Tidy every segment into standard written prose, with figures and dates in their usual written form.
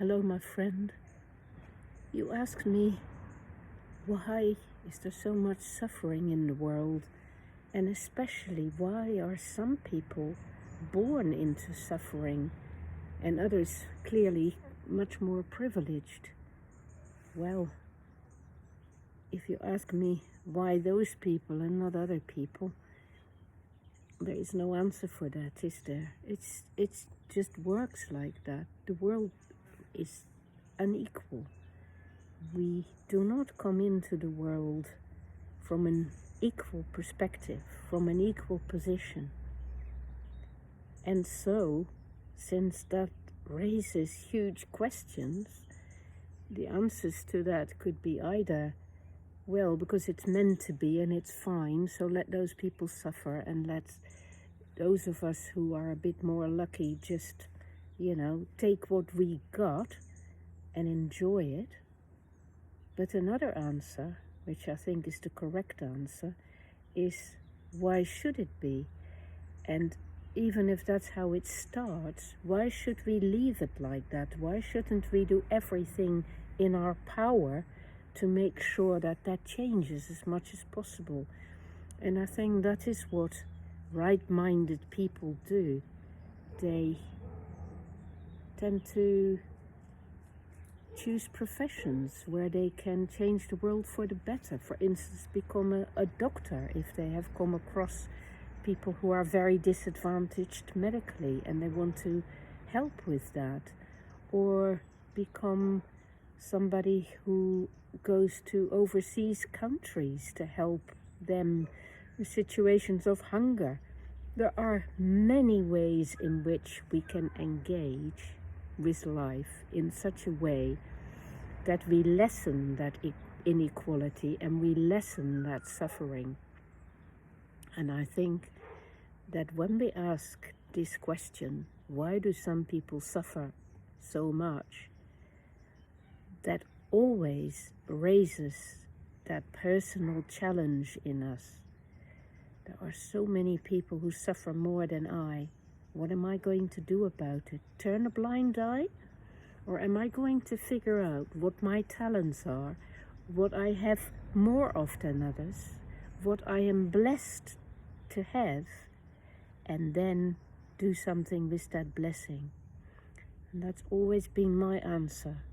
Hello, my friend. You asked me, why is there so much suffering in the world? And especially, why are some people born into suffering and others clearly much more privileged? Well, if you ask me why those people and not other people, there is no answer for that, is there? It's just works like that. The world is unequal. We do not come into the world from an equal perspective, from an equal position. And so, since that raises huge questions, the answers to that could be either, well, because it's meant to be and it's fine, so let those people suffer and let those of us who are a bit more lucky just, take what we got and enjoy it. But another answer, which I think is the correct answer, is why should it be? And even if that's how it starts, why should we leave it like that? Why shouldn't we do everything in our power to make sure that that changes as much as possible? And I think that is what right-minded people do. They tend to choose professions where they can change the world for the better. For instance, become a doctor if they have come across people who are very disadvantaged medically and they want to help with that. Or become somebody who goes to overseas countries to help them with situations of hunger. There are many ways in which we can engage with life in such a way that we lessen that inequality and we lessen that suffering. And I think that when we ask this question, why do some people suffer so much, that always raises that personal challenge in us. There are so many people who suffer more than I. What am I going to do about it? Turn a blind eye? Or am I going to figure out what my talents are, what I have more of than others, what I am blessed to have, and then do something with that blessing? And that's always been my answer,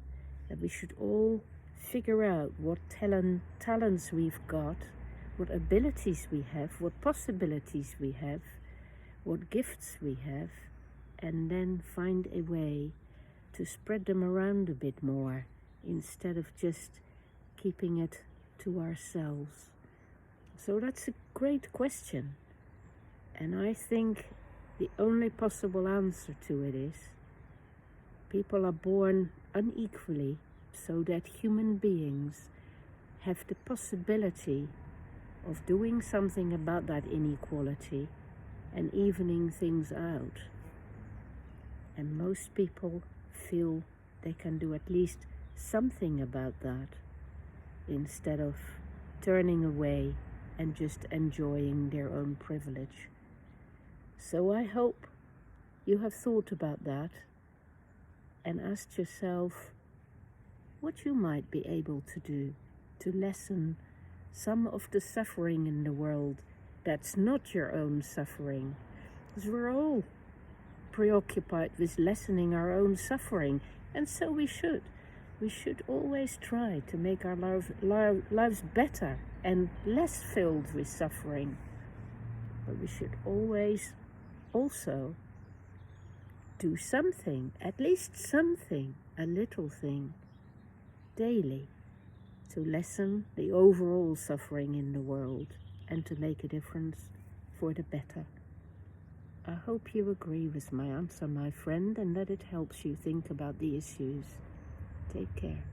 that we should all figure out what talents we've got, what abilities we have, what possibilities we have, what gifts we have, and then find a way to spread them around a bit more instead of just keeping it to ourselves. So that's a great question. And I think the only possible answer to it is people are born unequally so that human beings have the possibility of doing something about that inequality and evening things out. And most people feel they can do at least something about that instead of turning away and just enjoying their own privilege. So I hope you have thought about that and asked yourself what you might be able to do to lessen some of the suffering in the world that's not your own suffering. Because we're all preoccupied with lessening our own suffering, and so we should. We should always try to make our lives better and less filled with suffering. But we should always also do something, at least something, a little thing, daily, to lessen the overall suffering in the world and to make a difference for the better. I hope you agree with my answer, my friend, and that it helps you think about the issues. Take care.